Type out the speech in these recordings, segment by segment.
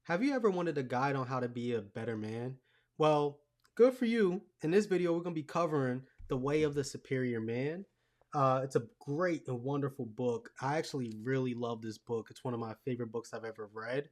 Have you ever wanted a guide on how to be a better man? Well, good for you. In this video, we're going to be covering The Way of the Superior Man. It's a great and wonderful book. I actually really love this book. It's one of my favorite books I've ever read.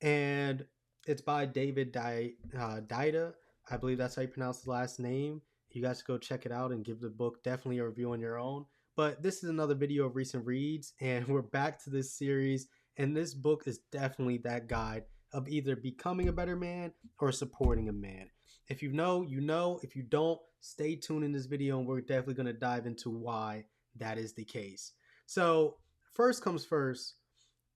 And it's by David Dida. I believe that's how you pronounce his last name. You guys go check it out and give the book definitely a review on your own. But this is another video of recent reads, and we're back to this series. And this book is definitely that guide of either becoming a better man or supporting a man. If you know, you know. If you don't, stay tuned in this video, and we're definitely going to dive into why that is the case. So, first comes first,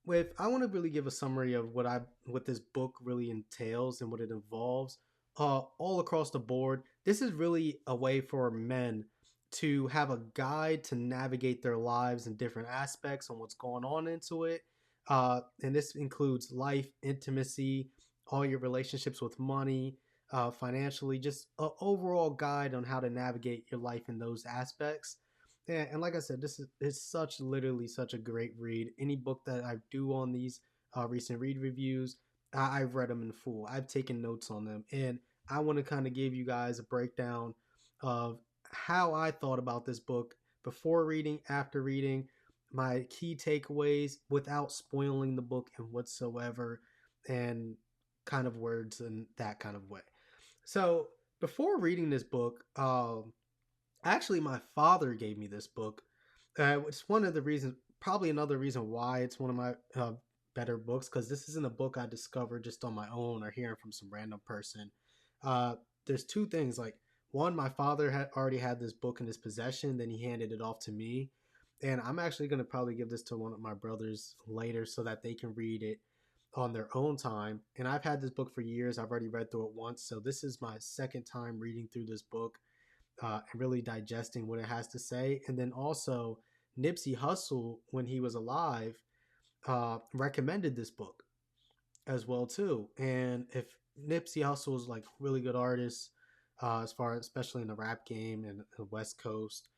with I want to really give a summary of what this book really entails and what it involves all across the board. This is really a way for men to have a guide to navigate their lives in different aspects on what's going on into it. And this includes life, intimacy, all your relationships with money, financially, just an overall guide on how to navigate your life in those aspects. And like I said, this is such literally such a great read. Any book that I do on these recent read reviews, I've read them in full. I've taken notes on them, and I want to kind of give you guys a breakdown of how I thought about this book before reading, after reading, my key takeaways without spoiling the book in whatsoever, and kind of words in that kind of way. So before reading this book, actually, my father gave me this book. It's one of the reasons, probably another reason why it's one of my better books, because this isn't a book I discovered just on my own or hearing from some random person. Uh, there's two things. Like, one, my father had already had this book in his possession, then he handed it off to me. And I'm actually going to probably give this to one of my brothers later so that they can read it on their own time. And I've had this book for years. I've already read through it once. So this is my second time reading through this book and really digesting what it has to say. And then also, Nipsey Hussle, when he was alive, recommended this book as well too. And if Nipsey Hussle is like really good artist, as far as especially in the rap game and the West Coast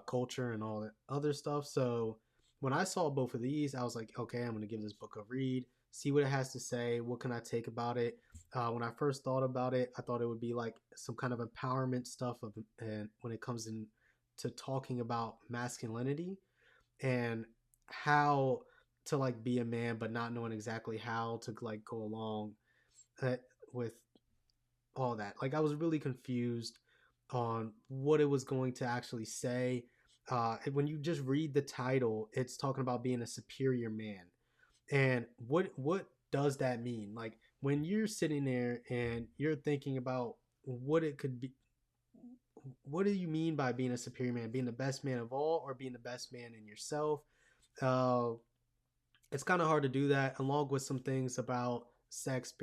culture and all that other stuff. So when I saw both of these, I was like, okay, I'm gonna give this book a read, see what it has to say. What can I take about it? When I first thought about it, I thought it would be like some kind of empowerment stuff of, and when it comes in to talking about masculinity and how to like be a man, but not knowing exactly how to like go along uh, with all that. Like I was really confused on what it was going to actually say. When you just read the title, it's talking about being a superior man, and what does that mean? Like when you're sitting there and you're thinking about what it could be, what do you mean by being a superior man? Being the best man of all, or being the best man in yourself? Uh, it's kind of hard to do that, along with some things about sex,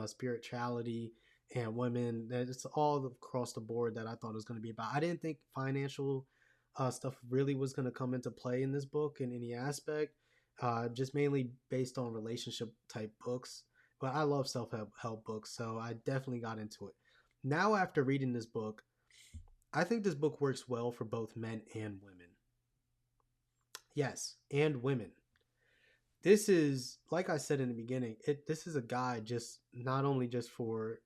spirituality, and women. That it's all across the board that I thought it was going to be about. I didn't think financial stuff really was going to come into play in this book in any aspect. Just mainly based on relationship type books. But I love self help books, so I definitely got into it. Now, after reading this book, I think this book works well for both men and women. Yes, and women. This is, like I said in the beginning, this is a guide just not only just for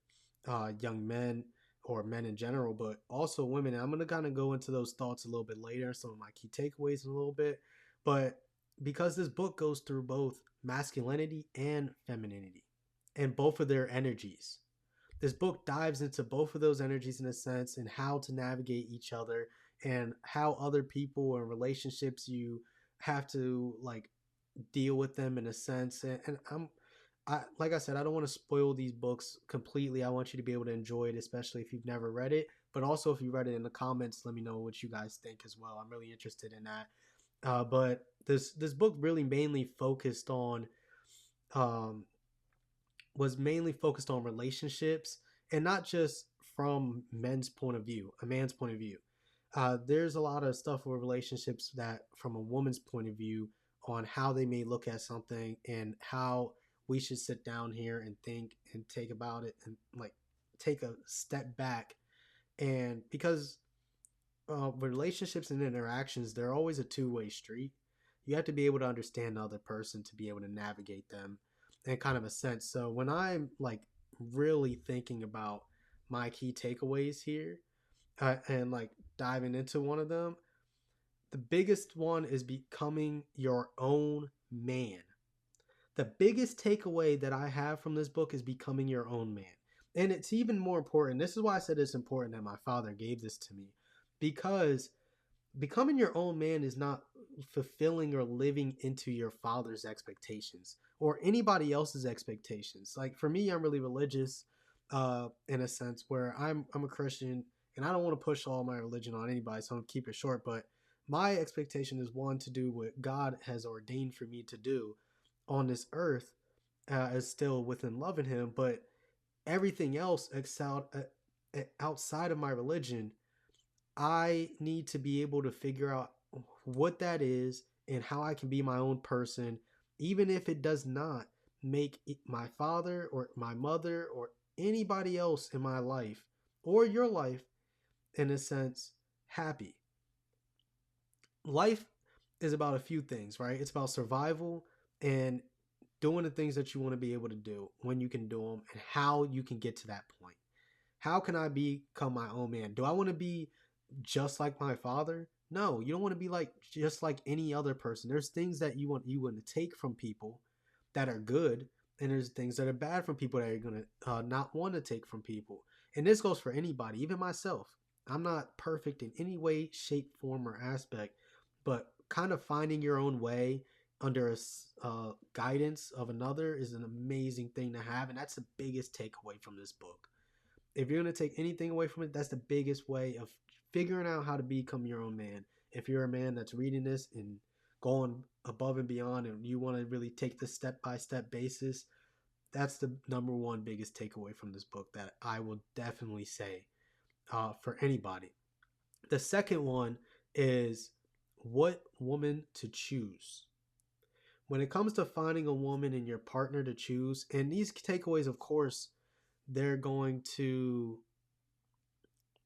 young men or men in general, but also women. And I'm gonna kind of go into those thoughts a little bit later, some of my key takeaways in a little bit. But because this book goes through both masculinity and femininity and both of their energies, this book dives into both of those energies in a sense, and how to navigate each other and how other people and relationships you have to like deal with them in a sense. And like I said, I don't want to spoil these books completely. I want you to be able to enjoy it, especially if you've never read it. But also, if you read it in the comments, let me know what you guys think as well. I'm really interested in that. But this book really mainly focused on um, was mainly focused on relationships, and not just from men's point of view, a man's point of view. There's a lot of stuff with relationships that, from a woman's point of view, on how they may look at something and how we should sit down here and think and take about it and like take a step back. And because relationships and interactions, they're always a two-way street. You have to be able to understand the other person to be able to navigate them. in kind of a sense. So when I'm like really thinking about my key takeaways here, and like diving into one of them, the biggest one is becoming your own man. The biggest takeaway that I have from this book is becoming your own man. And it's even more important. This is why I said it's important that my father gave this to me, because becoming your own man is not fulfilling or living into your father's expectations or anybody else's expectations. Like for me, I'm really religious, in a sense where I'm a Christian, and I don't want to push all my religion on anybody, so I'm keep it short. But my expectation is one, to do what God has ordained for me to do on this earth, is still within loving Him, but everything else excelled, outside of my religion, I need to be able to figure out what that is and how I can be my own person, even if it does not make my father or my mother or anybody else in my life or your life, in a sense, happy. Life is about a few things, right? It's about survival and doing the things that you want to be able to do when you can do them, and how you can get to that point. How can I become my own man? Do I want to be just like my father? No, you don't want to be like just like any other person. There's things that you want to take from people that are good, and there's things that are bad from people that you're going to not want to take from people. And this goes for anybody, even myself. I'm not perfect in any way, shape, form, or aspect, but kind of finding your own way under a guidance of another is an amazing thing to have, and that's the biggest takeaway from this book. If you're going to take anything away from it, that's the biggest way of figuring out how to become your own man. If you're a man that's reading this and going above and beyond, and you want to really take the step by step basis, that's the number one biggest takeaway from this book that I will definitely say, for anybody. The second one is what woman to choose. When it comes to finding a woman and your partner to choose, and these takeaways, of course, they're going to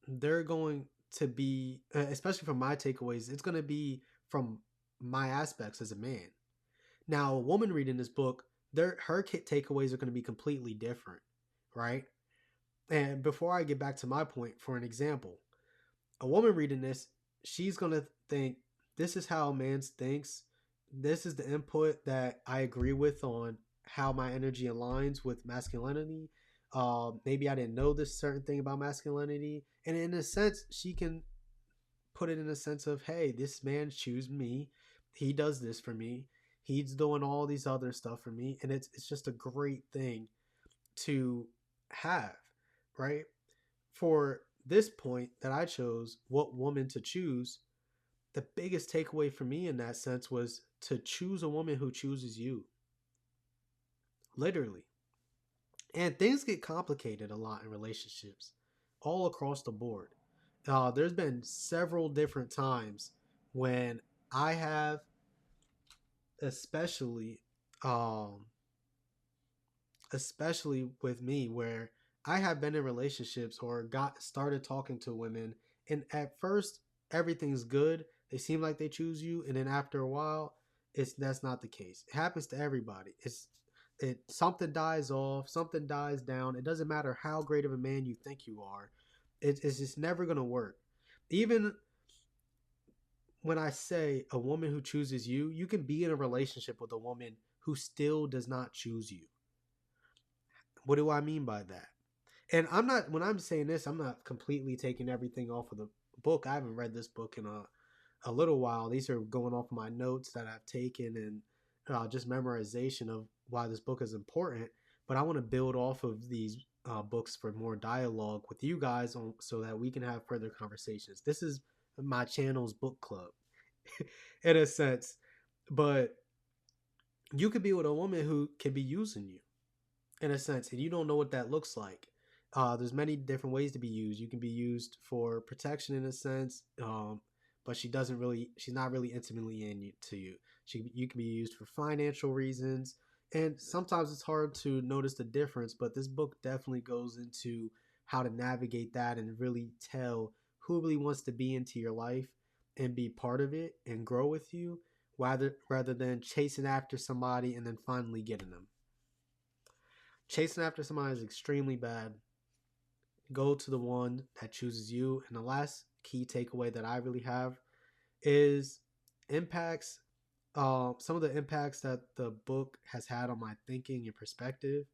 they're going to be, especially from my takeaways, it's going to be from my aspects as a man. Now a woman reading this book, her takeaways are going to be completely different, right? And before I get back to my point, for an example, a woman reading this, she's going to think, this is how a man thinks, this is the input that I agree with on how my energy aligns with masculinity. Maybe I didn't know this certain thing about masculinity, and in a sense, she can put it in a sense of, hey, this man chooses me, he does this for me, he's doing all these other stuff for me, and it's just a great thing to have, right? For this point that I chose, what woman to choose, the biggest takeaway for me in that sense was to choose a woman who chooses you, literally. And things get complicated a lot in relationships, all across the board. There's been several different times when I have, especially, um, especially with me, where I have been in relationships or got started talking to women, and at first everything's good. They seem like they choose you, and then after a while, that's not the case. It happens to everybody. It something dies off, something dies down. It doesn't matter how great of a man you think you are. It's just never gonna work. Even when I say a woman who chooses you, you can be in a relationship with a woman who still does not choose you. What do I mean by that? And I'm not, when I'm saying this, I'm not completely taking everything off of the book. I haven't read this book in a little while. These are going off my notes that I've taken, and just memorization of why this book is important. But I want to build off of these books for more dialogue with you guys so that we can have further conversations. This is my channel's book club in a sense. But you could be with a woman who can be using you in a sense, and you don't know what that looks like. There's many different ways to be used. You can be used for protection in a sense, but she's not really intimately to you. You can be used for financial reasons, and sometimes it's hard to notice the difference. But this book definitely goes into how to navigate that and really tell who really wants to be into your life and be part of it and grow with you, rather than chasing after somebody and then finally getting them. chasing after somebody is extremely bad. Go to the one that chooses you. And the last key takeaway that I really have is impacts. Some of the impacts that the book has had on my thinking and perspective.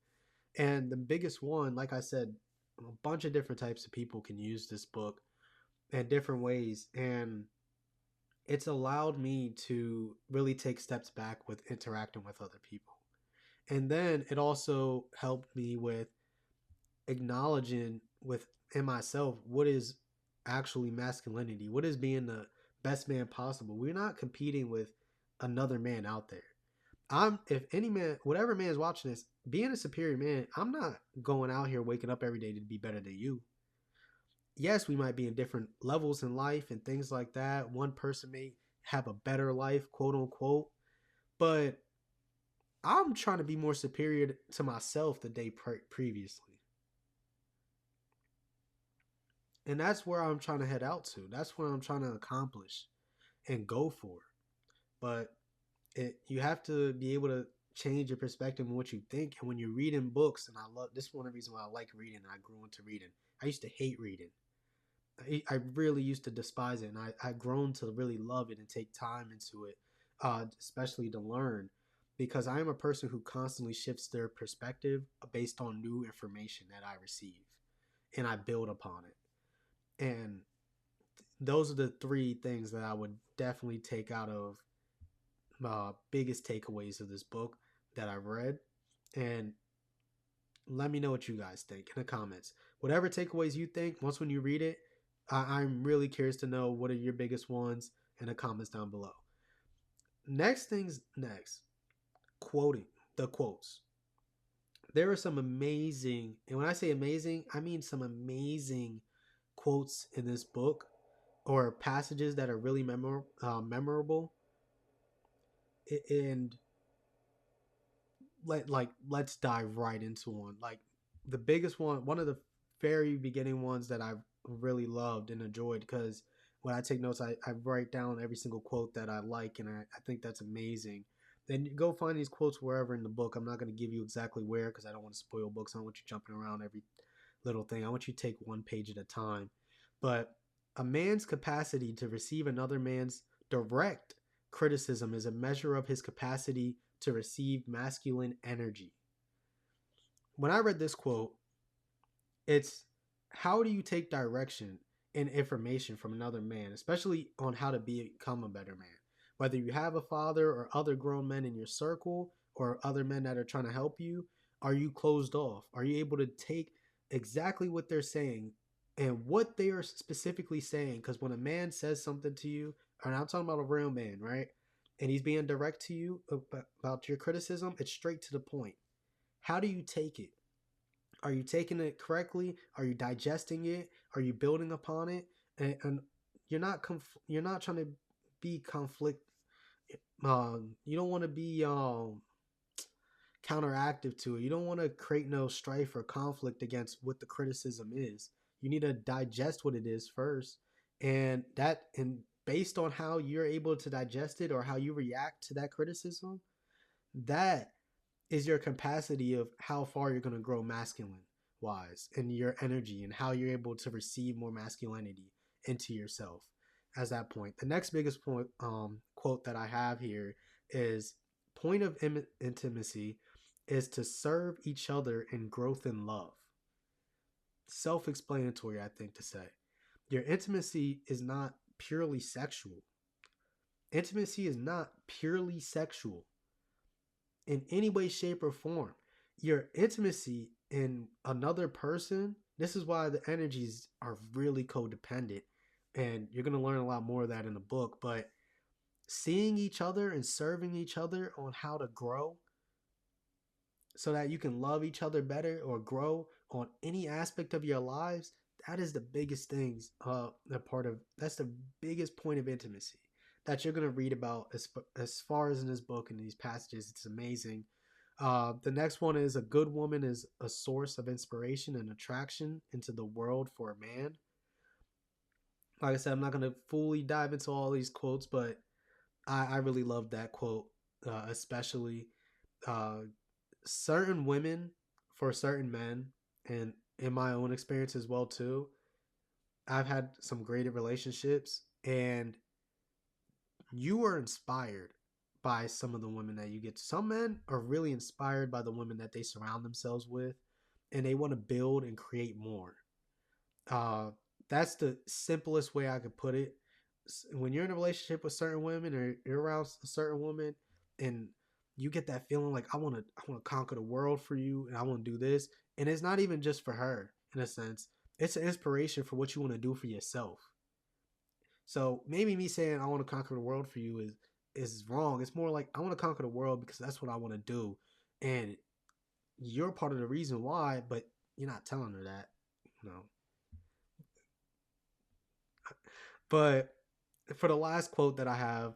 And the biggest one, like I said, a bunch of different types of people can use this book in different ways. And it's allowed me to really take steps back with interacting with other people. And then it also helped me with acknowledging within myself what is actually masculinity, what is being the best man possible. We're not competing with another man out there. I'm if any man, whatever man is watching this, being a superior man, I'm not going out here waking up every day to be better than you. Yes, we might be in different levels in life and things like that. One person may have a better life, quote unquote, but I'm trying to be more superior to myself the day previously. And that's where I'm trying to head out to. That's what I'm trying to accomplish and go for. But you have to be able to change your perspective on what you think. And when you're reading books, and I love this is one of the reasons why I like reading. I grew into reading. I used to hate reading. I really used to despise it, and I've grown to really love it and take time into it, especially to learn, because I am a person who constantly shifts their perspective based on new information that I receive, and I build upon it. And those are the three things that I would definitely take out of biggest takeaways of this book that I've read. And let me know what you guys think in the comments. Whatever takeaways you think, once when you read it, I'm really curious to know what are your biggest ones in the comments down below. Next things next, quoting the quotes. There are some amazing, and when I say amazing, I mean some amazing quotes in this book or passages that are really memorable. And let's dive right into one. Like the biggest one of the very beginning ones that I really loved and enjoyed, because when I take notes, I write down every single quote that I like, and I think that's amazing. Then you go find these quotes wherever in the book. I'm not going to give you exactly where because I don't want to spoil books. I don't want you jumping around every little thing. I want you to take one page at a time. But a man's capacity to receive another man's direct criticism is a measure of his capacity to receive masculine energy. When I read this quote, it's how do you take direction and information from another man, especially on how to become a better man? Whether you have a father or other grown men in your circle or other men that are trying to help you, are you closed off? Are you able to take exactly what they're saying and what they are specifically saying? Because when a man says something to you, and I'm talking about a real man, right? And he's being direct to you about your criticism, it's straight to the point. How do you take it? Are you taking it correctly? Are you digesting it? Are you building upon it? And you're not trying to be conflict. You don't want to be counteractive to it. You don't want to create no strife or conflict against what the criticism is. You need to digest what it is first, and based on how you're able to digest it or how you react to that criticism, that is your capacity of how far you're going to grow masculine wise and your energy and how you're able to receive more masculinity into yourself as that point. The next biggest point quote that I have here is point of intimacy is to serve each other in growth and love. Self-explanatory, I think, to say. Your intimacy is not purely sexual. Intimacy is not purely sexual in any way, shape, or form. Your intimacy in another person, this is why the energies are really codependent. And you're going to learn a lot more of that in the book. But seeing each other and serving each other on how to grow so that you can love each other better or grow on any aspect of your lives, that is the biggest things, that's the biggest point of intimacy that you're going to read about as far as in this book and these passages. It's amazing. The next one is a good woman is a source of inspiration and attraction into the world for a man. Like I said, I'm not going to fully dive into all these quotes, but I really love that quote, especially. Uh, Certain women for certain men, and in my own experience as well too, I've had some great relationships, and you are inspired by some of the women that you get. Some men are really inspired by the women that they surround themselves with, and they want to build and create more. Uh, that's the simplest way I could put it. When you're in a relationship with certain women, or you're around a certain woman, and you get that feeling like I want to conquer the world for you, and I want to do this, and it's not even just for her in a sense. It's an inspiration for what you want to do for yourself. So maybe me saying I want to conquer the world for you is wrong. It's more like I want to conquer the world because that's what I want to do, and you're part of the reason why. But you're not telling her that, you know. But for the last quote that I have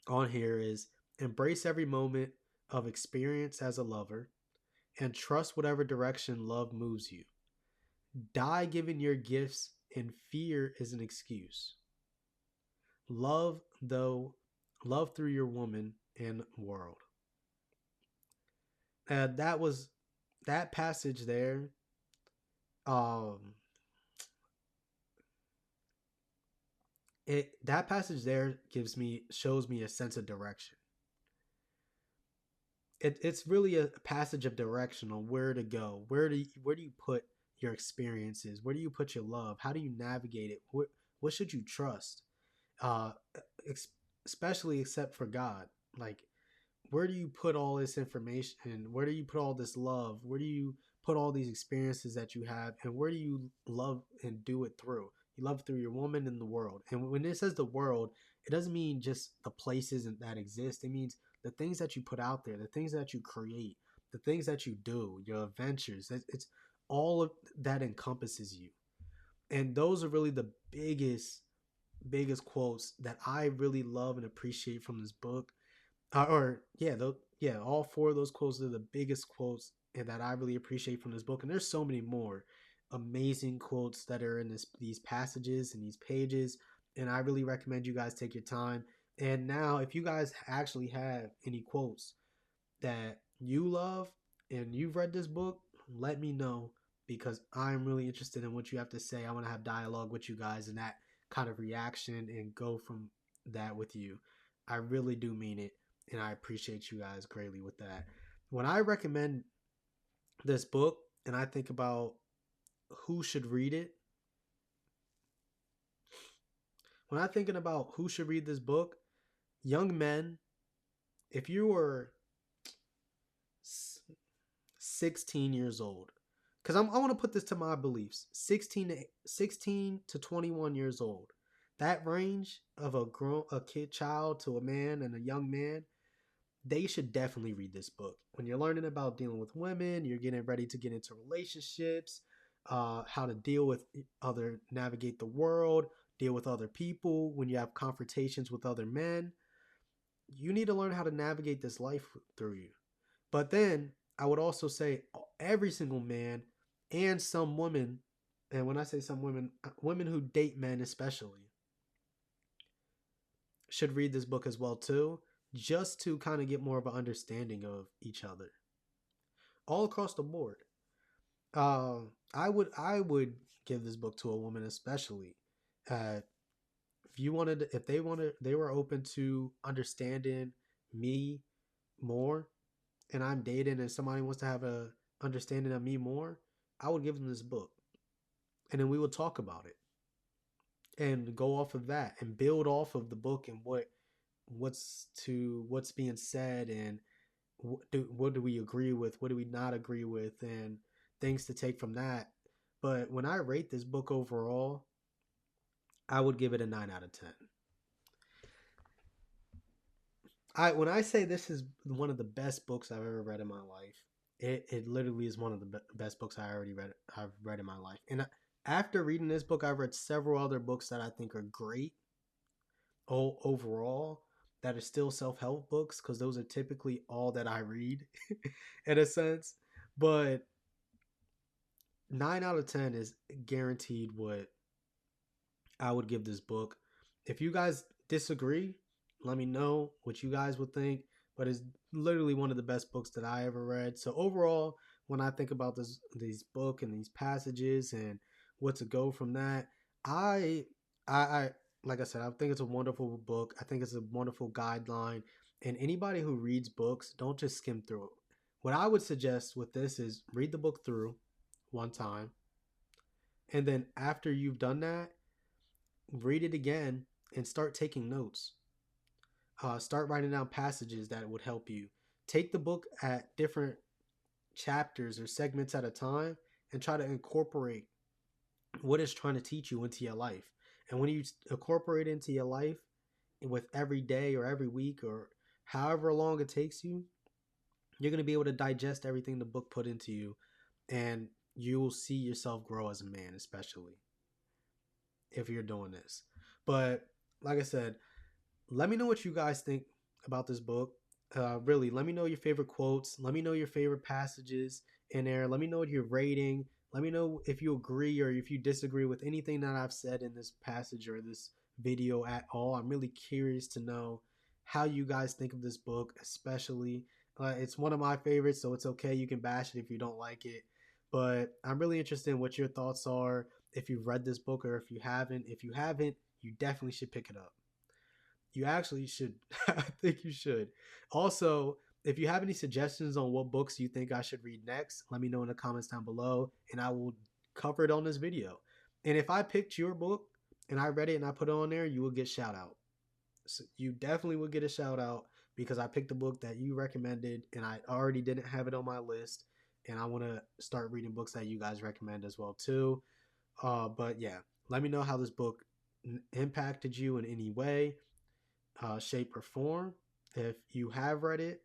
on here is embrace every moment of experience as a lover and trust whatever direction love moves you. Die giving your gifts, and fear is an excuse. Love though love through your woman and world. And that was that passage there. Um, that passage there gives me shows me a sense of direction. It's really a passage of direction on where to go. Where do you put your experiences? Where do you put your love? How do you navigate it? What should you trust? Uh, ex- Especially except for God. Like, where do you put all this information? Where do you put all this love? Where do you put all these experiences that you have? And where do you love and do it through? You love through your woman and the world. And when it says the world, it doesn't mean just the places that exist. It means the things that you put out there, the things that you create, the things that you do, your adventures. It's all of that encompasses you. And those are really the biggest quotes that I really love and appreciate from this book. Or yeah, yeah, all four of those quotes are the biggest quotes and that I really appreciate from this book. And there's so many more amazing quotes that are in these passages and these pages. And I really recommend you guys take your time. And now, if you guys actually have any quotes that you love and you've read this book, let me know because I'm really interested in what you have to say. I want to have dialogue with you guys and that kind of reaction and go from that with you. I really do mean it, and I appreciate you guys greatly with that. When I recommend this book and I think about who should read it, when I'm thinking about who should read this book, young men, if you were 16 years old, because I want to put this to my beliefs, 16 to 21 years old, that range of a kid child to a man and a young man, they should definitely read this book. When you're learning about dealing with women, you're getting ready to get into relationships, how to deal with navigate the world, deal with other people, when you have confrontations with other men, you need to learn how to navigate this life through you. But then I would also say every single man and some women, and when I say some women, women who date men especially, should read this book as well too, just to kind of get more of an understanding of each other, all across the board. Uh, I would give this book to a woman especially. Uh, if they wanted, they were open to understanding me more, and I'm dating and somebody wants to have a understanding of me more, I would give them this book. And then we would talk about it and go off of that and build off of the book and what's being said and what do we agree with, what do we not agree with, and things to take from that. But when I rate this book overall, I would give it a 9 out of 10. When I say this is one of the best books I've ever read in my life, it literally is one of the best books I've read in my life. And after reading this book, I've read several other books that I think are great overall, that are still self-help books, because those are typically all that I read in a sense. But 9 out of 10 is guaranteed what I would give this book. If you guys disagree, let me know what you guys would think. But it's literally one of the best books that I ever read. So overall, when I think about these book and these passages and what to go from that. I I like I said, I think it's a wonderful book. I think it's a wonderful guideline. And anybody who reads books, don't just skim through it. What I would suggest with this is read the book through one time, and then after you've done that, read it again and start taking notes. Start writing down passages that would help you. Take the book at different chapters or segments at a time and try to incorporate what it's trying to teach you into your life. And when you incorporate it into your life with every day or every week or however long it takes you, you're going to be able to digest everything the book put into you, and you will see yourself grow as a man, especially if you're doing this. But like I said, let me know what you guys think about this book. Really, let me know your favorite quotes. Let me know your favorite passages in there. Let me know your rating. Let me know if you agree or if you disagree with anything that I've said in this passage or this video at all. I'm really curious to know how you guys think of this book, especially. It's one of my favorites, so it's okay. You can bash it if you don't like it. But I'm really interested in what your thoughts are, if you've read this book or if you haven't. If you haven't, you definitely should pick it up. You actually should. I think you should. Also, if you have any suggestions on what books you think I should read next, let me know in the comments down below and I will cover it on this video. And if I picked your book and I read it and I put it on there, you will get shout out. So you definitely will get a shout out because I picked the book that you recommended and I already didn't have it on my list. And I want to start reading books that you guys recommend as well too. But yeah, let me know how this book impacted you in any way, shape, or form. If you have read it,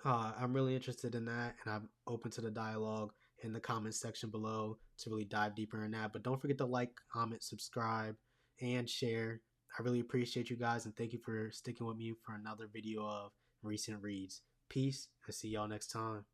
I'm really interested in that, and I'm open to the dialogue in the comments section below to really dive deeper in that. But don't forget to like, comment, subscribe, and share. I really appreciate you guys, and thank you for sticking with me for another video of recent reads. Peace, and see y'all next time.